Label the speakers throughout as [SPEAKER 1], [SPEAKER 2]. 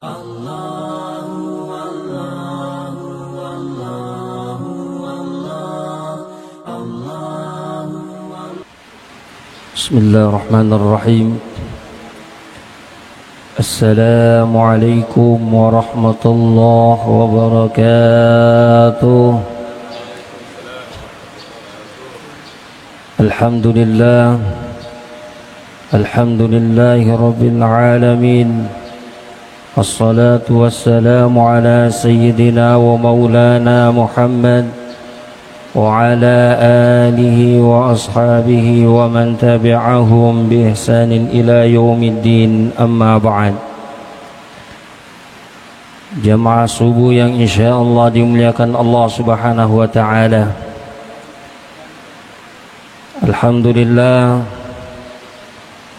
[SPEAKER 1] Bismillahirrahmanirrahim. Assalamualaikum warahmatullahi wabarakatuh. Alhamdulillah, alhamdulillahi rabbil alamin. Assalatu wassalamu ala sayyidina wa maulana Muhammad wa ala alihi wa ashabihi wa man tabi'ahum bi ihsanin ila yaumiddin, amma ba'd. Jamaah subuh yang insyaallah dimuliakan Allah Subhanahu wa taala. Alhamdulillah,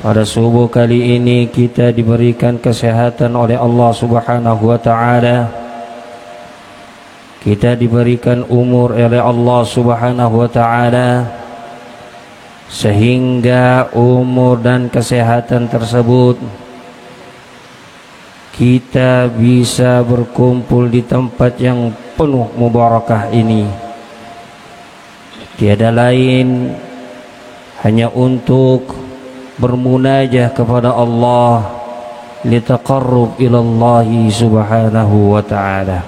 [SPEAKER 1] pada subuh kali ini kita diberikan kesehatan oleh Allah Subhanahu wa taala. Kita diberikan umur oleh Allah Subhanahu wa taala, sehingga umur dan kesehatan tersebut kita bisa berkumpul di tempat yang penuh mubarakah ini. Tiada lain hanya untuk bermunajah kepada Allah, litaqarrub ilallahi subhanahu wa ta'ala.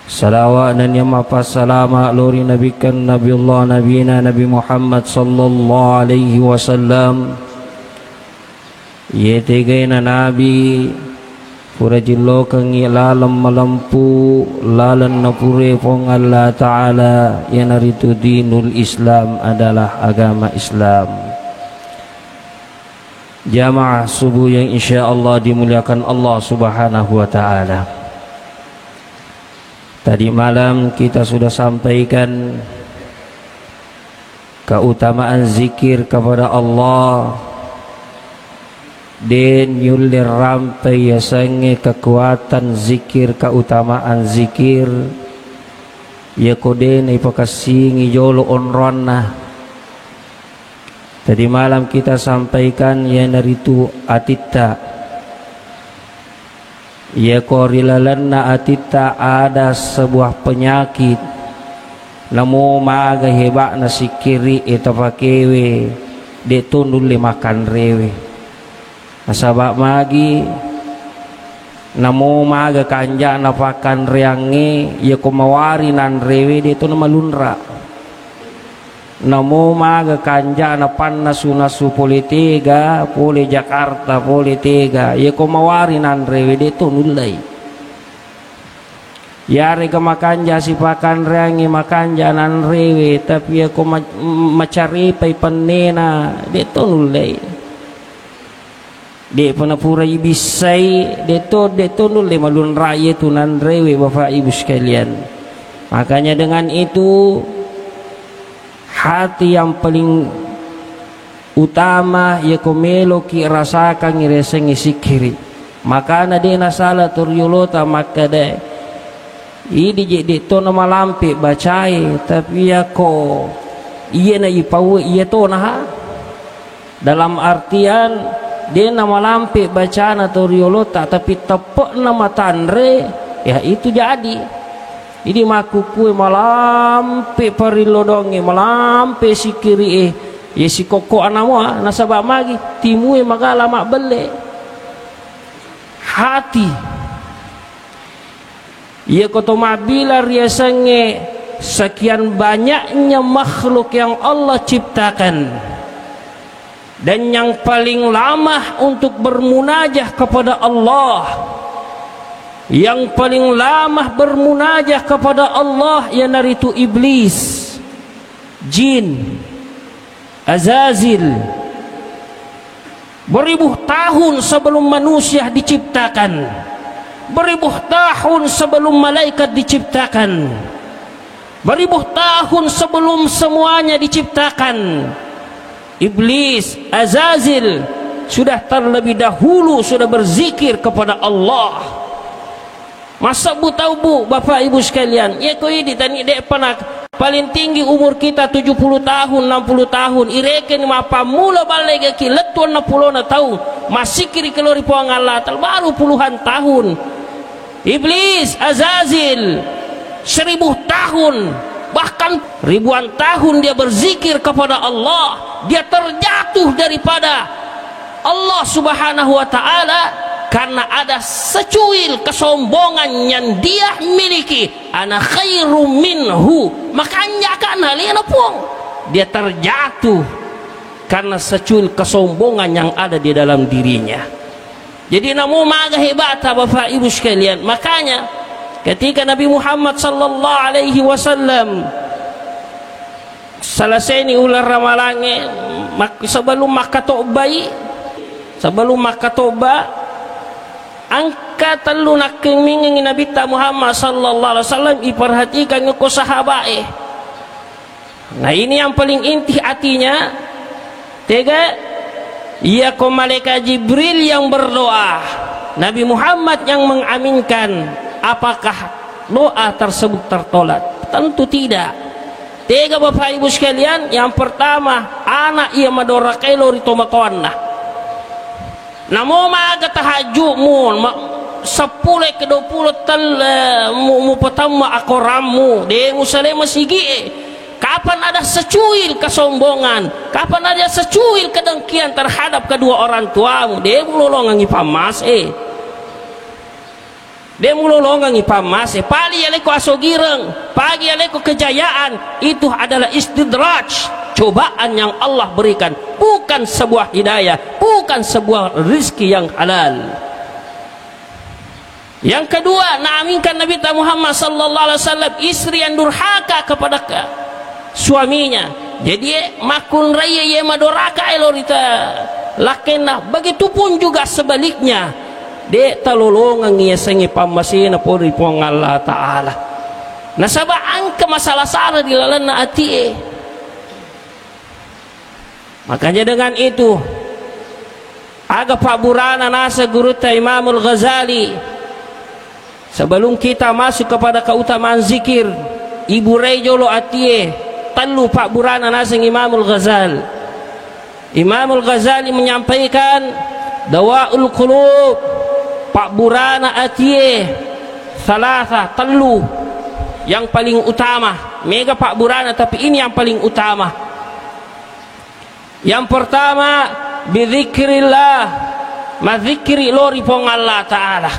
[SPEAKER 1] Salawat dan yamafas salama lori nabikan Nabiullah Nabina Nabi Muhammad sallallahu alaihi wasallam. Ye tegaina Nabi purajillo kangi lalam malampu lalan napure pong Allah Ta'ala, yang itu dinul Islam adalah agama Islam. Jamaah subuh yang insyaallah dimuliakan Allah Subhanahu wa ta'ala. Tadi malam kita sudah sampaikan keutamaan zikir kepada Allah, dan yulir rampai yasange kekuatan zikir, keutamaan zikir ya koden ipakasingi jolo onronna. Tadi malam kita sampaikan ya naritu atita, ya korilalanna atita ada sebuah penyakit lamu maga hebak na sikiri itu pakewe detundul le makan rewe nasabak magi namu maga kanja na pakan reange ya kumawari nan rewe detu na malunra namu maga kanja na pannasu politiga poli Jakarta politiga ya kumawari nan rewe detu nulai yari ka makanja si pakan reangi makanja nan rewe tapi ya macari pay panena detu nulai de panapura ibisai detu nulai malun raya tu nan rewe. Bapak ibu sekalian, makanya dengan itu hati yang paling utama ya komelo ki rasakan ngireseng isikiri, maka na de nasala turyolota maka de idi je to na malampe bacai tapi ya ko iya na ipawe iya to na dalam artian de na malampe bacana turyolota tapi tepek na matanre ya itu jadi. Jadi makukue malampe parilodonge malampe sikiri ya si koko anamua nasabak magi timue magala mak bele hati ya koto mabila riasange sekian banyaknya makhluk yang Allah ciptakan, dan yang paling lama untuk bermunajah kepada Allah, yang paling lama bermunajah kepada Allah yanaritu iblis, jin, Azazil. Beribu tahun sebelum manusia diciptakan, beribu tahun sebelum malaikat diciptakan, beribu tahun sebelum semuanya diciptakan, iblis, Azazil sudah terlebih dahulu sudah berzikir kepada Allah. Masa bu tahu bu, bapak ibu sekalian, ya kau ini tani dek panak paling tinggi umur kita 70 tahun 60 tahun ireken mapa mula balik ki letuan 60 tahun masih kiri kelori puang Allah baru puluhan tahun. Iblis Azazil 1000 tahun bahkan ribuan tahun dia berzikir kepada Allah, dia terjatuh daripada Allah Subhanahu wa ta'ala karena ada secuil kesombongan yang dia miliki. Ana khairu minhu, makanya karena liana puang dia terjatuh karena secuil kesombongan yang ada di dalam dirinya. Jadi namu maga hebat Bapak Ibu sekalian. Makanya ketika Nabi Muhammad sallallahu alaihi wasallam selesai ni ular ramalannya sebelum Makkah toba angka telu nak kemingin Nabi Muhammad sallallahu alaihi wasallam iperhatikan ko sahabat. Nah ini yang paling inti hatinya. Tiga, ia ko malaikat Jibril yang berdoa, Nabi Muhammad yang mengaminkan. Apakah doa tersebut tertolak? Tentu tidak. Tiga Bapak Ibu sekalian, yang pertama anak ia madorakai lori tomakoanna. Namo maga tahajud mun 10 ke 20 mu pertama akoramu de musalema sigi. Kapan ada secuil kesombongan, kapan ada secuil kedengkian terhadap kedua orang tuamu, de mulolongan ipamas de mulolongan ipamas pali aleko asogireng pagi aleko kejayaan. Itu adalah istidraj, cobaan yang Allah berikan, bukan sebuah hidayah, bukan sebuah rizki yang halal. Yang kedua, naaminkan Nabi Muhammad sallallahu alaihi wasallam istri yang durhaka kepada suaminya. Jadi makun raya ye madoraka elorita lakena, begitupun juga sebaliknya. De talolongan ia sengi pamasina pori puang Allah Ta'ala. Nasabaan ke masalah sara di lalana ati. Makanya dengan itu aga Pak Burana nasa guruta Imamul Ghazali. Sebelum kita masuk kepada keutamaan zikir, Ibu Rejolo atie telu Pak Burana nasa Imamul Ghazali. Imamul Ghazali menyampaikan Dawaul Qulub, Pak Burana atie salasa telu yang paling utama. Mega Pak Burana tapi ini yang paling utama. Yang pertama bizikrillah, mazikri lori pong Allah Ta'ala.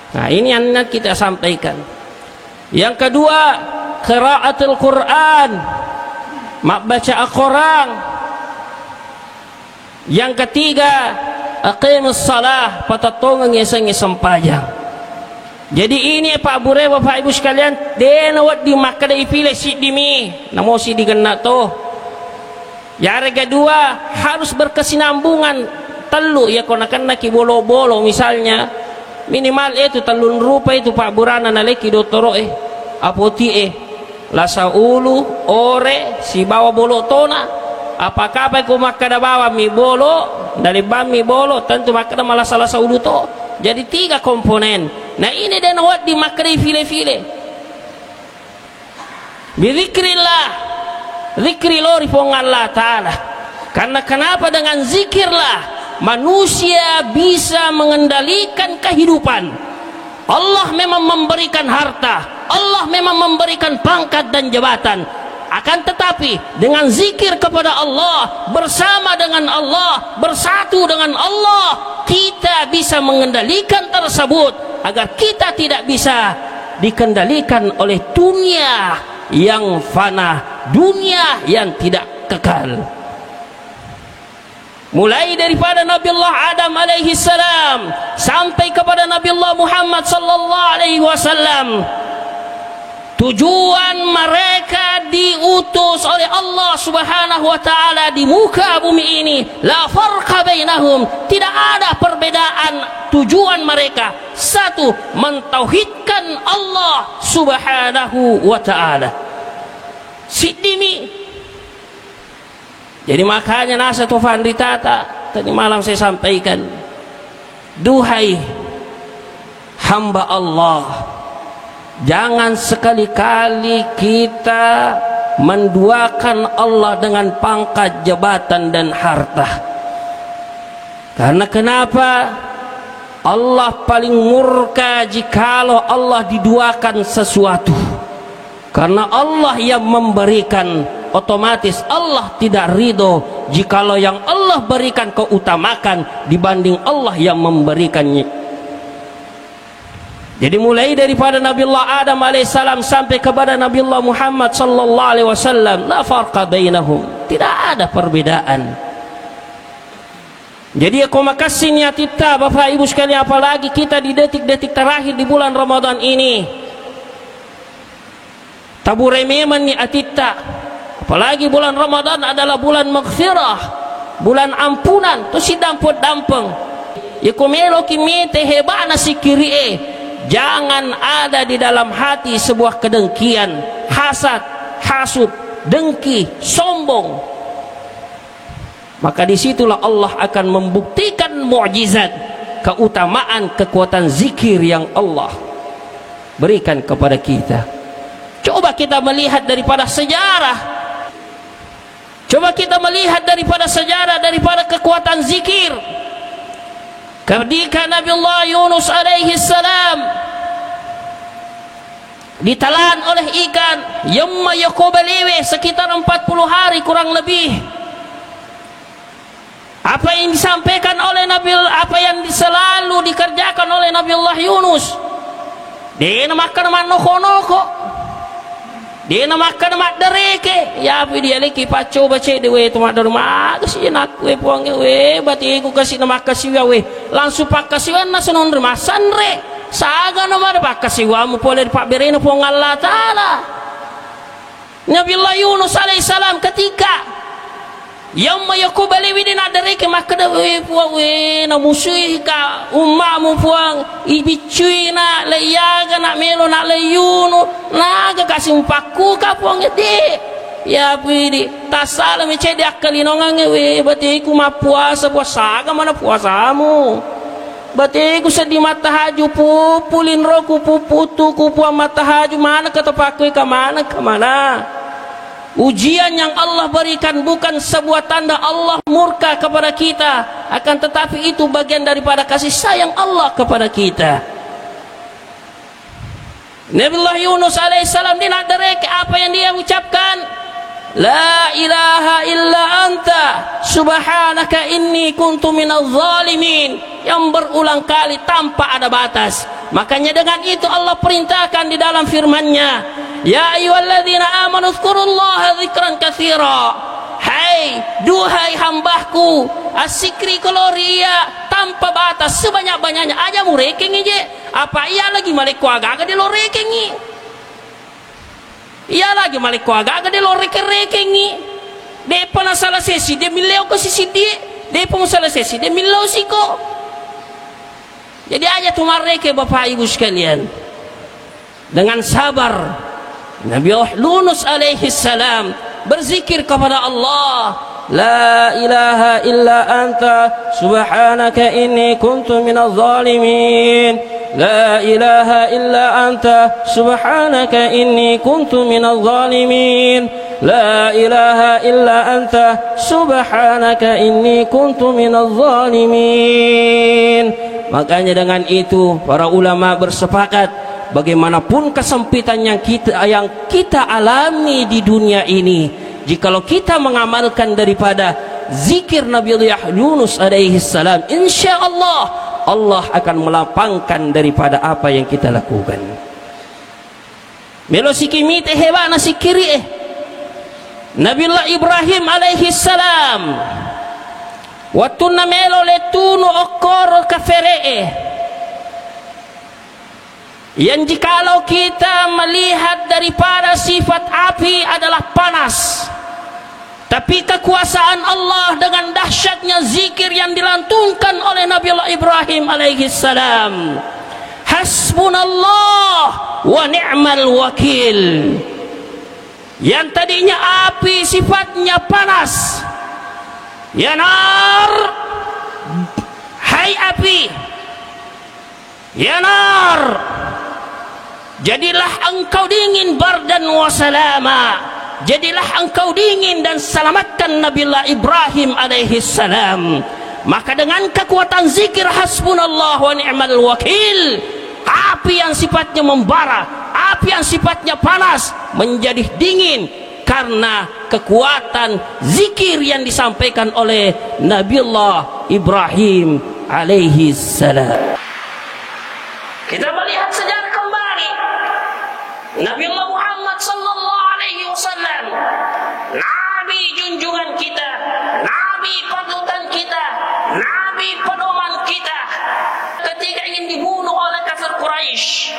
[SPEAKER 1] Nah ini yang kita sampaikan. Yang kedua qiraatul Quran, mak baca Al-Quran. Yang ketiga aqimus salah, patatongan ngeseng sempajang. Jadi ini Pak Bure Bapak Ibu sekalian, denawat di Makkah ipilih si dimi namo si digena to. Yang kedua harus berkesinambungan telu ya konakan naki bolo-bolo misalnya minimal itu telun rupa itu Pak Burana naleki dotoro apoti lasa ulu ore si bawa bolo tona apakah apa ku makada bawa mi bolo dari bami bolo tentu makada malah salah ulu to. Jadi 3 komponen. Nah ini dan wat di makri file-file bizikrillah, zikri lori pong Allah Ta'ala. Karena kenapa dengan zikirlah manusia bisa mengendalikan kehidupan. Allah memang memberikan harta, Allah memang memberikan pangkat dan jabatan. Akan tetapi dengan zikir kepada Allah, bersama dengan Allah, bersatu dengan Allah, kita bisa mengendalikan tersebut agar kita tidak bisa dikendalikan oleh dunia yang fana, dunia yang tidak kekal. Mulai daripada Nabi Allah Adam alaihi salam sampai kepada Nabi Allah Muhammad sallallahu alaihi wasallam, tujuan mereka diutus oleh Allah Subhanahu wa taala di muka bumi ini. La farqa bainahum, tidak ada perbedaan tujuan mereka. Satu, mentauhidkan Allah Subhanahu wa taala. Sidimi. Jadi makanya nasa Tufan Ritata tadi malam saya sampaikan, duhai hamba Allah Jangan sekali-kali kita menduakan Allah dengan pangkat, jabatan dan harta. Karena kenapa? Allah paling murka jikalau Allah diduakan sesuatu. Karena Allah yang memberikan, otomatis Allah tidak ridho jikalau yang Allah berikan kau utamakan dibanding Allah yang memberikannya. Jadi mulai daripada Nabi Allah Adam alaihissalam sampai kepada Nabi Allah Muhammad sallallahu alaihi wasallam, la farqa bainahum, tidak ada perbedaan. Jadi aku makasih niat kita Bapak Ibu sekalian, apalagi kita di detik-detik terakhir di bulan Ramadan ini. Tabure memang niat kita. Apalagi bulan Ramadan adalah bulan maghfirah, bulan ampunan, tu si damput dampeng. Iku melo kimite hebana sikiri. Jangan ada di dalam hati sebuah kedengkian, hasad, hasud, dengki, sombong. Maka disitulah Allah akan membuktikan mukjizat, keutamaan, kekuatan zikir yang Allah berikan kepada kita. Coba kita melihat daripada sejarah, coba kita melihat daripada sejarah, daripada kekuatan zikir. Ketika Nabi Allah Yunus alaihi salam ditelan oleh ikan, yamma yakobalewe sekitar 40 hari kurang lebih. Apa yang disampaikan oleh Nabi, apa yang selalu dikerjakan oleh Nabi Allah Yunus, dia makan manoko-noko, dia makan mak dereke, ya api dia lagi paco baca dewe tu mak derma kasih nak we puang we bati ku kasih nama kasih we langsung pak kasih na senon derma sanre saga nama ada pak kasih wa mu boleh pak berena puang Allah taala. Nabi Allah Yunus alaihissalam ketika yang mayakubali widina dereke mak dewe puang we na musuh ka umma mu puang ibicui na leyaga na melo na leyunu naga kasih paku ka puang gede ya pidi tasala me cede akalinongange we bati ku ma puasa puasa mana puasamu bati ku sedih matahaju pupulin roku puputu ku puang matahaju mana kata paku ka mana ke mana. Ujian yang Allah berikan bukan sebuah tanda Allah murka kepada kita, akan tetapi itu bagian daripada kasih sayang Allah kepada kita. Nabi Allah Yunus alaihissalam dia nak derek apa yang dia ucapkan, la ilaha illa anta subhanaka inni kuntu minadh zalimin, yang berulang kali tanpa ada batas. Makanya dengan itu Allah perintahkan di dalam firman-Nya, ya ayyuhalladzina amanu dzkurullaha dzikran katsira. Hai duhai hambaku, asikri kaloria tanpa batas sebanyak-banyaknya aja mu rekeng je. Apa ia lagi malik kuaga di lo rekengi? Ia lagi malik kuaga di lo rekengi. De pernah salah sesi de mileo ke sisi de pun salah sesi de mileo siko. Jadi aja tu mereka Bapak Ibu sekalian dengan sabar Nabi Yunus alaihi salam berzikir kepada Allah, la ilaha illa anta subhanaka inni kuntu minadh zalimin, la ilaha illa anta subhanaka inni kuntu minadh zalimin, la ilaha illa anta subhanaka inni kuntu minadh zalimin. Makanya dengan itu para ulama bersepakat, bagaimanapun kesempitan yang kita alami di dunia ini, jikalau kita mengamalkan daripada zikir Nabi Yunus alaihi salam, insyaallah Allah akan melapangkan daripada apa yang kita lakukan. Melo sikimite hewa na sikiri Nabi Ibrahim alaihi salam waktu na melo letunu okor kaferee, yang jikalau kita melihat daripada sifat api adalah panas, tapi kekuasaan Allah dengan dahsyatnya zikir yang dilantunkan oleh Nabi Ibrahim alaihi salam, hasbunallah wa ni'mal wakil, yang tadinya api sifatnya panas, ya nar, hai api, ya nar, Jadilah engkau dingin bardan wa salama. Jadilah engkau dingin dan selamatkan Nabiullah Ibrahim alaihi salam. Maka dengan kekuatan zikir hasbunallah wa ni'mal wakil, api yang sifatnya membara, api yang sifatnya panas menjadi dingin karena kekuatan zikir yang disampaikan oleh Nabiullah Ibrahim alaihi salam. Kita melihat sejarah kembali Nabiullah Muhammad sallallahu alaihi wasallam, nabi junjungan kita, nabi panutan kita, nabi pedoman kita, ketika ingin dibunuh oleh kafir Quraisy.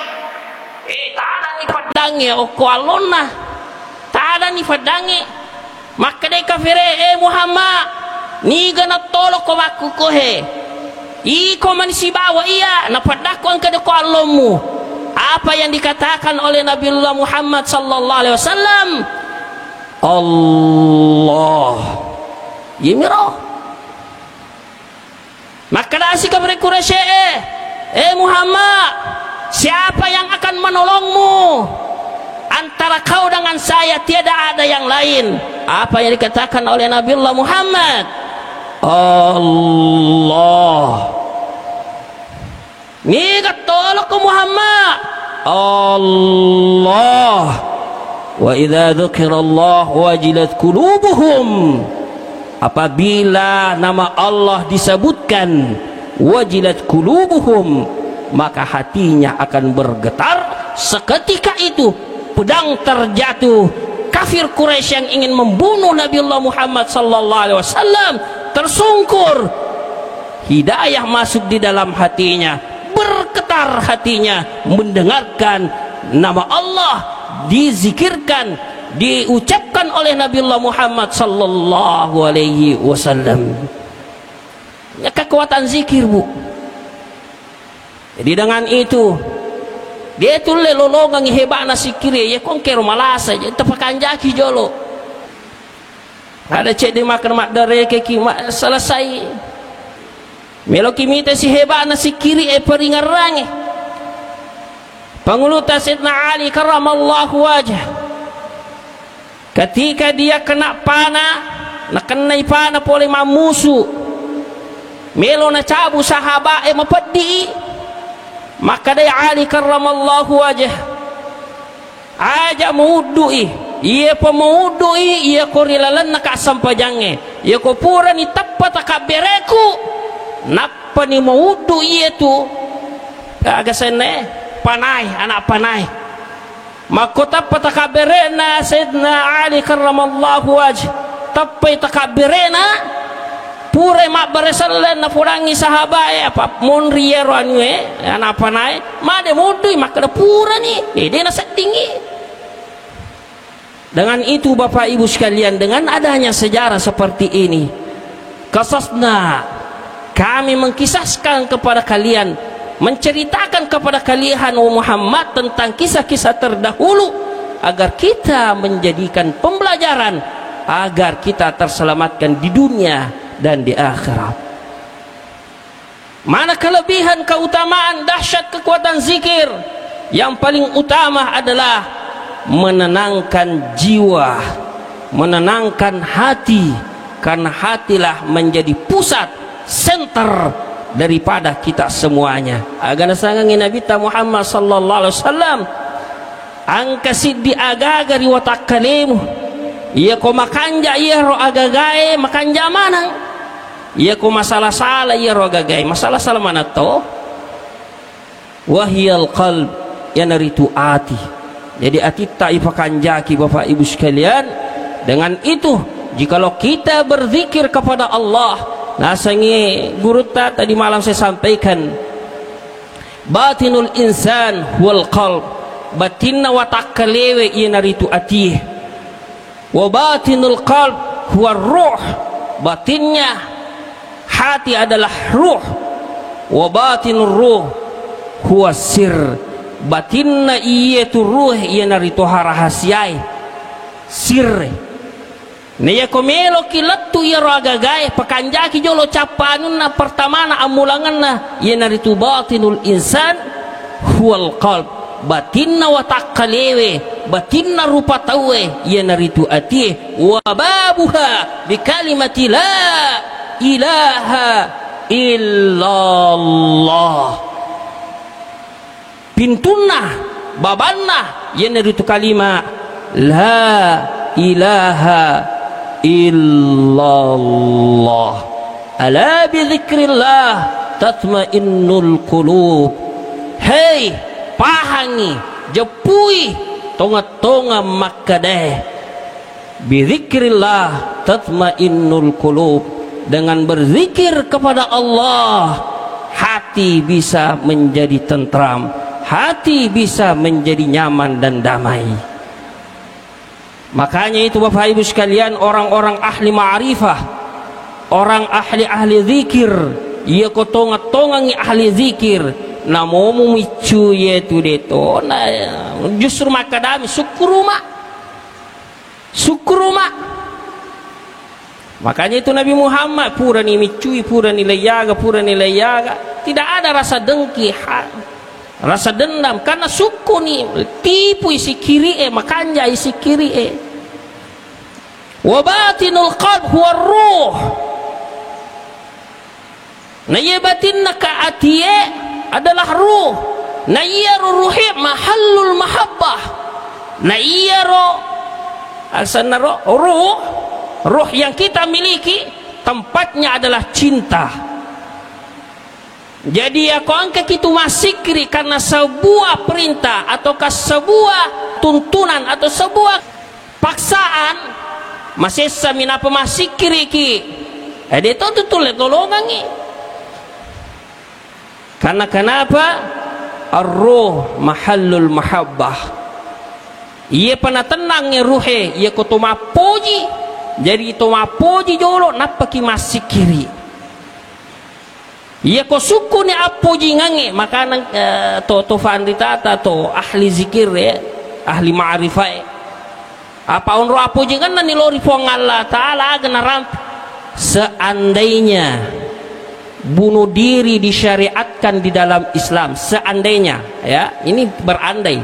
[SPEAKER 1] Tak ada ni padangnya oko alonna, tak ada ni padangi. Maka dia kafir, Muhammad, ni gana tolok ko baku ko he. Iko manisi bawa iya na padakon kada ko alommu. Apa yang dikatakan oleh Nabiullah Muhammad sallallahu alaihi wasallam? Allah yimiro. Maka nasi kafir Quraisy, Muhammad, siapa yang akan menolongmu? Antara kau dengan saya tiada ada yang lain. Apa yang dikatakan oleh Nabiullah Muhammad? Allah. Ni katolok ko Muhammad. Allah. Wa idza dzukirallah wajilat qulubuhum. Apabila nama Allah disebutkan, wajilat qulubuhum, maka hatinya akan bergetar. Seketika itu pedang terjatuh. Kafir Quraisy yang ingin membunuh Nabiullah Muhammad sallallahu alaihi wasallam tersungkur. Hidayah masuk di dalam hatinya, bergetar hatinya mendengarkan nama Allah dizikirkan, diucapkan oleh Nabiullah Muhammad sallallahu alaihi wasallam. Ya, kekuatan zikir, Bu. Jadi dengan itu dia tu lelolongang hebat nasi kiri ya kongker malas aja tepakan jaki jolo. Ada cek di makan mak dare ke kimak selesai. Melo kimite si hebat nasi kiri peringarange. Panguluta Sayyidina Ali karramallahu wajah. Ketika dia kena panah, nak kenai panah oleh mamusu. Melo na cabu sahabat mapedi. Maka dia Ali karramallahu wajah aja mudui, ia pemudui, ia korilalan nak sampajange, ia ko pura ni tapat kabereku, napa ni mudu ia tu agak sene panai anak panai. Maka tapat kaberena Sayyidina Ali karramallahu wajah tapai takaberena pure mak beresalan na purangi sahabat apa monriero anue ana apa nae made mudui maka pura ni dia na tinggi. Dengan itu Bapak Ibu sekalian, dengan adanya sejarah seperti ini, kasasna kami mengkisahkan kepada kalian, menceritakan kepada kalian Muhammad tentang kisah-kisah terdahulu agar kita menjadikan pembelajaran agar kita terselamatkan di dunia dan di akhirat. Mana kelebihan, keutamaan, dahsyat kekuatan zikir? Yang paling utama adalah menenangkan jiwa, menenangkan hati, karena hatilah menjadi pusat center daripada kita semuanya. Agana sangangi Nabi Muhammad sallallahu alaihi wasallam angka siddi agaga riwatak kalimu iya ko makanja iya ro agagae makanja manang iya ko masalah salah iya ro agagae masalah salah mana to wahiyal qalb yanaritu ati. Jadi ati tak ipakanjaki Bapak Ibu sekalian. Dengan itu jikalau kita berzikir kepada Allah, nasangi guru tadi malam saya sampaikan, batinul insan wal qalb, batinna wa takalewe yanaritu ati. Wa batinul qalb huwa ruh, batinnya hati adalah ruh. Wa batinur ruh huwa sir, batinna iyatu ruh yanaritu rahasiai sir. Naya komelo kilatu ya ragagae pakanjaki jolo capanun na pertama na amulangan na yanaritu batinul insan huwal qalb, batinna wa taqalewe batinna rupa tawe ia naritu atie wa babuha bi kalimati la ilaha illallah pintuna babanna ia naritu kalima la ilaha illallah ala bi dzikrillah tatmainnul qulub. Hei pahangi jepui tonga-tonga makadeh bi dzikrillah tatmainnul qulub. Dengan berzikir kepada Allah hati bisa menjadi tentram, hati bisa menjadi nyaman dan damai. Makanya itu Bapak Ibu sekalian, orang-orang ahli ma'rifah, orang ahli zikir, ia kotonga-tongangi ahli zikir, namomu micu yetu deto, justru makadami syukuruma. Makanya itu Nabi Muhammad pura ni micui, pura ni layaga, tidak ada rasa dengki, rasa dendam, karena suku ni tipu isi kiri makanja isi kiri wa batinul qalb huwa ruh. Na ye batinna ka atie adalah ruh. Na iya ruhi mahallul mahabbah. Na iya asana ruh yang kita miliki tempatnya adalah cinta. Jadi aku angkat itu masikri karena sebuah perintah ataukah sebuah tuntunan atau sebuah paksaan masih samina apa masikri ki. Itu tutulet tolongangi. Karena kenapa? Ar-ruh mahallul mahabbah. Ia pernah tenangnya ruhe, ia kutuma puji. Jadi itu mapuji jolo napaki masikiri. Ia ko suku ni apo jingange makanan to fandita to ahli zikir ahli ma'rifah apa onro apo jingan ni lori pong Allah taala genaram. Seandainya bunuh diri disyariatkan di dalam Islam, seandainya ya, ini berandai,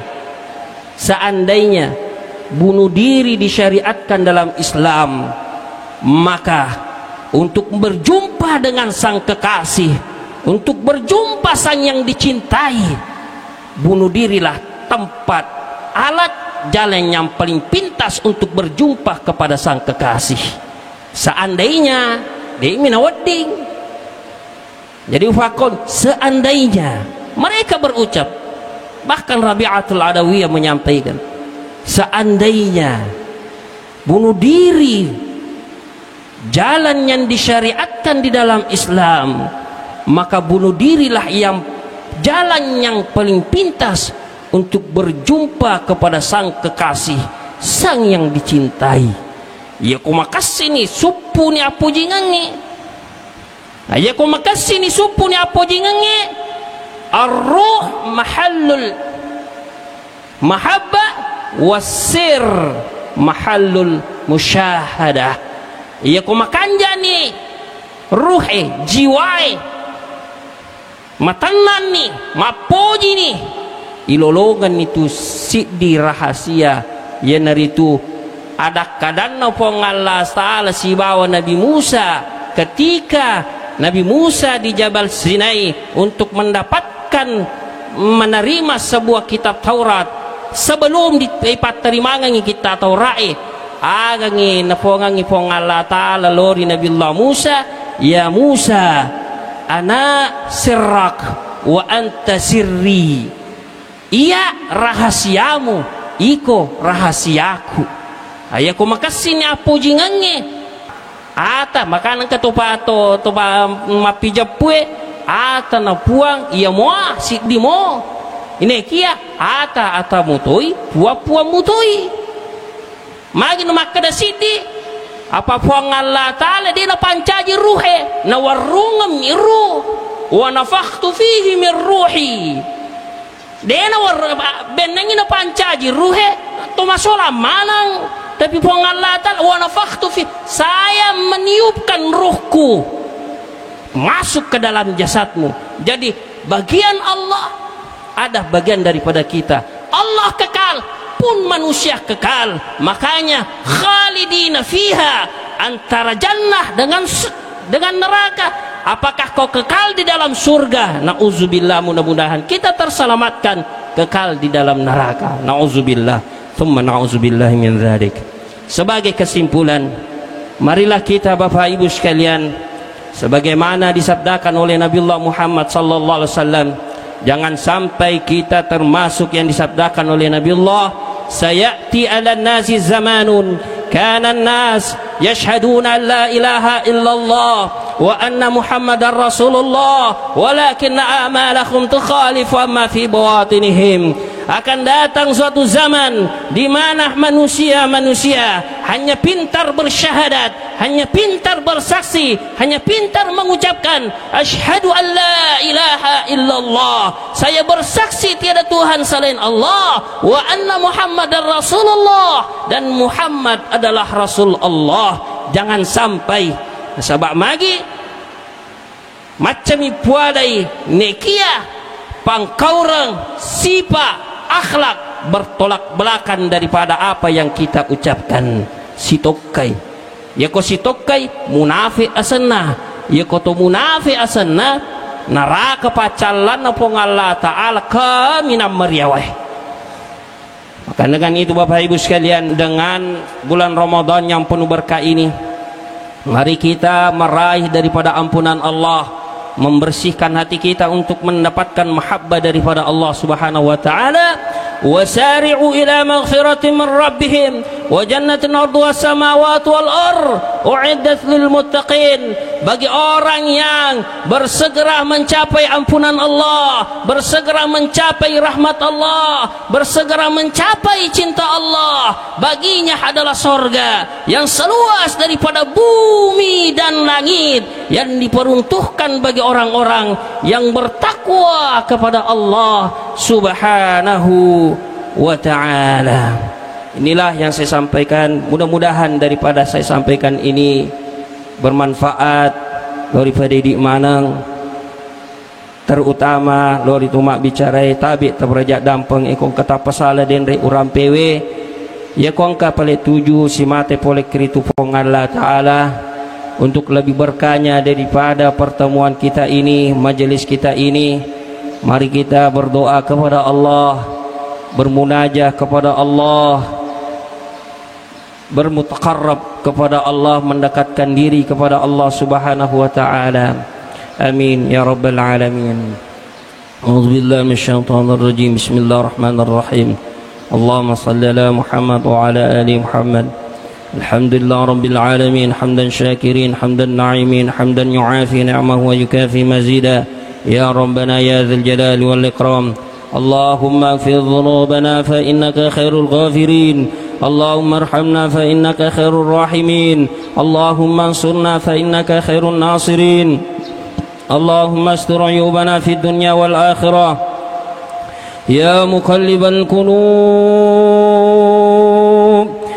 [SPEAKER 1] seandainya bunuh diri disyariatkan dalam Islam, maka untuk berjumpa dengan sang kekasih, untuk berjumpa sang yang dicintai, bunuh dirilah tempat alat jalan yang paling pintas untuk berjumpa kepada sang kekasih. Seandainya dia minawadding. Jadi fakon seandainya mereka berucap, bahkan Rabi'atul Adawiyah menyampaikan, seandainya bunuh diri jalan yang disyariatkan di dalam Islam, maka bunuh dirilah yang jalan yang paling pintas untuk berjumpa kepada sang kekasih, sang yang dicintai. Ya ku makasih ni supu ni apo jingangi. Ya ku makasih ni supu ni apo jingangi. Ar-ruh mahallul mahabbah wasir mahallul musyahadah. Ia ko makanja ni ruhe jiwae matanan ni mapoji ni ilolongan itu sidi rahasia ya naritu ada kadanna pong Allah Ta'ala si bawa Nabi Musa ketika Nabi Musa di Jabal Sinai untuk mendapatkan menerima sebuah kitab Taurat sebelum dipat terimangan kitab Taurat agangi napongangi pong Allah Ta'ala lori Nabi Allah Musa, ya Musa ana sirrak wa anta sirri. Iya rahasiamu, iko rahasiaku. Ayaku makasih ni apo jingange. Ata makanan ketopa topa mapijapue ata na puang iya moa siddi mo. Ini kia ata mutoi pua mutoi. Magi no makada sidi apa puang Allah Ta'ala dia na pancaji ruhe na warungam miru wa nafakhtu fihi min ruhi dia na benengi na pancaji ruhe to masola manang tapi puang Allah Ta'ala wa nafakhtu fihi saya meniupkan ruhku masuk ke dalam jasadmu. Jadi bagian Allah ada bagian daripada kita. Allah kekal pun manusia kekal. Makanya khalidina fiha, antara jannah dengan neraka. Apakah kau kekal di dalam surga? Nauzubillah, mudah-mudahan kita terselamatkan kekal di dalam neraka. Nauzubillah, thumma nauzubillah min dzalik. Sebagai kesimpulan, marilah kita Bapak Ibu sekalian, sebagaimana disabdakan oleh Nabiullah Muhammad sallallahu alaihi wasallam, jangan sampai kita termasuk yang disabdakan oleh Nabiullah, sayati 'alan nasi zamanun kana an-nas yashhaduna an la ilaha illallah wa anna muhammadar rasulullah walakinna a'malahum tukhalifu amma fi bawatinihim. Akan datang suatu zaman di mana manusia hanya pintar bersyahadat, hanya pintar bersaksi, hanya pintar mengucapkan asyhadu an la ilaha illallah, saya bersaksi tiada Tuhan selain Allah, wa anna muhammadar rasulullah, dan Muhammad adalah rasul Allah. Jangan sampai sebab magi macam ipuadai nekia pangkaurang sipa akhlak bertolak belakang daripada apa yang kita ucapkan. Sitokai ya ko sitokai munafik asanna, ya ko to munafik asanna neraka pacalan apong Allah Ta'ala kaminam mariawai. Maka dengan itu Bapak Ibu sekalian, dengan bulan Ramadan yang penuh berkah ini, mari kita meraih daripada ampunan Allah, membersihkan hati kita untuk mendapatkan mahabbah daripada Allah Subhanahu wa taala. Wasari'u ila maghfiratin min rabbihim wa jannatin 'arduha as-samawati wal ardh u'iddat lil muttaqin. Bagi orang yang bersegera mencapai ampunan Allah, bersegera mencapai rahmat Allah, bersegera mencapai cinta Allah, baginya adalah sorga yang seluas daripada bumi dan langit, yang diperuntukkan bagi orang-orang yang bertakwa kepada Allah Subhanahu wa ta'ala. Inilah yang saya sampaikan. Mudah-mudahan daripada saya sampaikan ini bermanfaat daripada di manang, terutama lori tumak bicarai tabi terberajak dampeng ekong kata pasala den re uram pewe ya kongka pale tuju si mate pole kritu pong Allah Ta'ala, untuk lebih berkahnya daripada pertemuan kita ini, majelis kita ini. Mari kita berdoa kepada Allah, bermunajah kepada Allah, bermutaqarrab kepada Allah, mendekatkan diri kepada Allah Subhanahu wa taala. Amin ya rabbal alamin. A'udzubillahi minasyaitonir rajim. Bismillahirrahmanirrahim. Allahumma shalli ala Muhammad wa ala ali Muhammad. Alhamdulillah rabbil alamin, hamdan syakirin, hamdan na'imin, hamdan yu'afi ni'amahu wa yukafi mazida. Ya Rabbana ya dzal jalali wal ikram. Allahumma ighfir dhunubana fa innaka khairul ghafirin. Allahumma arhamna fa innaka khairur rahimin. Allahumma ansurna fa innaka khairun nasirin. Allahumma astur uyubana fid dunya wal akhirah. Ya muqallibal qulub,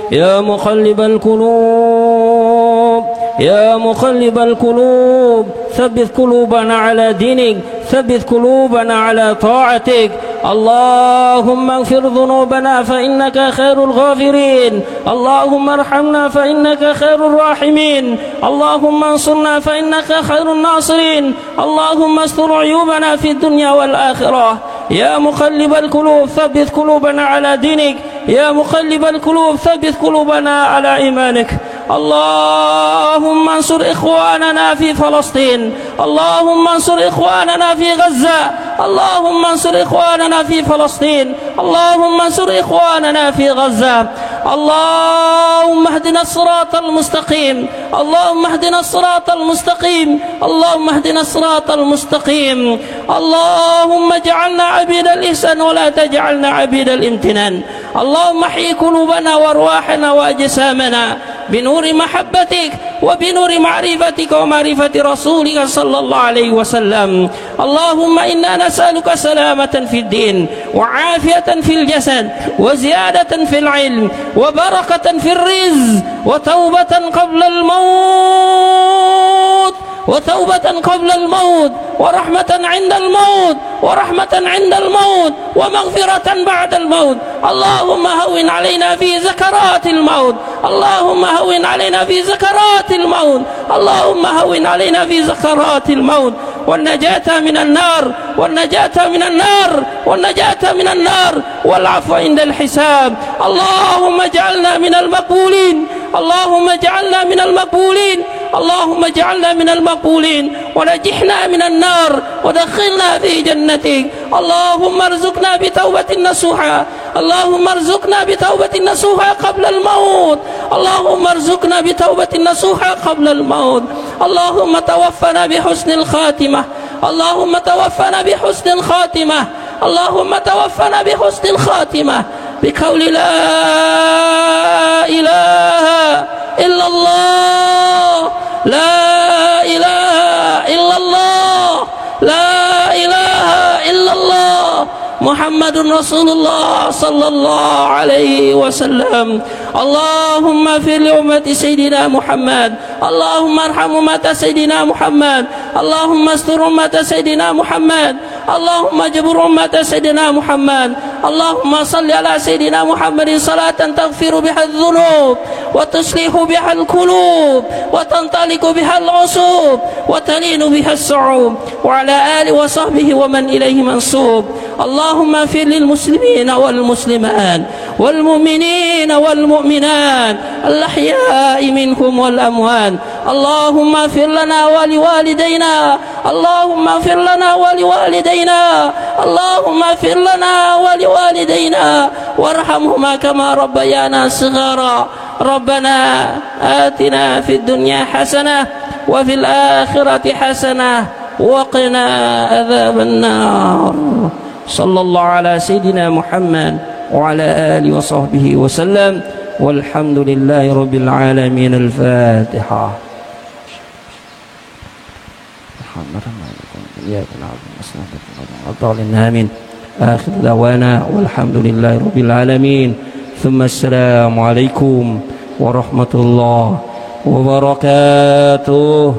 [SPEAKER 1] ya muqallibal qulub, ya muqallibal qulub, thabbit qulubana ala dinik, thabbit qulubana ala ta'atik. Allahumma ighfir dhunubana fa innaka khairul ghafirin. Allahumma arhamna fa innaka khairur rahimin. Allahumma ansurna fa innaka khairun nasirin. Allahumma astur uyubana fid dunya wal akhirah. Ya muqallibal qulub, thabbit qulubana ala dinik. Ya muqallibal qulub, thabbit qulubana ala imanik. اللهم انصر إخواننا في فلسطين. اللهم انصر إخواننا في غزة. اللهم انصر إخواننا في فلسطين. اللهم انصر إخواننا في غزة. اللهم اهدنا الصراط المستقيم. اللهم اهدنا الصراط المستقيم. اللهم اهدنا الصراط المستقيم. اللهم اجعلنا عبيد الإحسان ولا تجعلنا عبيد الامتنان. اللهم احيي قلوبنا وارواحنا واجسامنا بنور محبتك وبنور معرفتك ومعرفة رسولك صلى الله عليه وسلم. اللهم إنا نسألك سلامة في الدين وعافية في الجسد وزيادة في العلم وبركة في الرزق وتوبة قبل الموت ورحمة عند الموت ورحمة عند الموت ومغفرة بعد الموت. اللهم هون علينا في سكرات الموت، اللهم هون علينا في سكرات الموت، اللهم هون علينا في سكرات الموت، والنجاة من النار، والنجاة من النار، والنجاة من النار، والعفو عند الحساب. اللهم اجعلنا من المقبولين، اللهم اجعلنا من المقبولين، اللهم اجعلنا من المقبولين، ونجحنا من النار، ودخلنا في جنتك. اللهم ارزقنا بتوبة نصوحة، اللهم ارزقنا بتوبة نصوحة قبل الموت، اللهم ارزقنا بتوبة نصوحة قبل الموت. اللهم توفنا بحسن الخاتمة، اللهم توفنا بحسن الخاتمة، اللهم توفنا بحسن الخاتمة، بقول لا إله إلا الله، لا إله إلا الله، لا إله إلا الله، محمد رسول الله صلى الله عليه وسلم. اللهم اغفر لأمة سيدنا محمد، اللهم ارحم أمة سيدنا محمد، اللهم استر أمة سيدنا محمد، اللهم اجبر أمة سيدنا محمد. اللهم صل على سيدنا محمد صلاة تغفر بها الذنوب، وتصلح بها القلوب، وتنطلق بها العصوب، وتلين بها الصعوب، وعلى آله وصحبه ومن إليه منسوب. اللهم اغفر للمسلمين والمسلمات والمؤمنين والمؤمنات الأحياء منهم والأموات. اللهم اغفر لنا ولوالدينا، اللهم اغفر لنا ولوالدينا، اللهم اغفر لنا ولوالدينا، وارحمهما كما ربيانا صغارا. ربنا آتنا في الدنيا حسنة وفي الآخرة حسنة وقنا عذاب النار. صلى الله على سيدنا محمد وعلى آله وصحبه وسلم، والحمد لله رب العالمين. الفاتحة. آمين. آخر دعوانا والحمد لله رب العالمين، ثم السلام عليكم ورحمة الله وبركاته.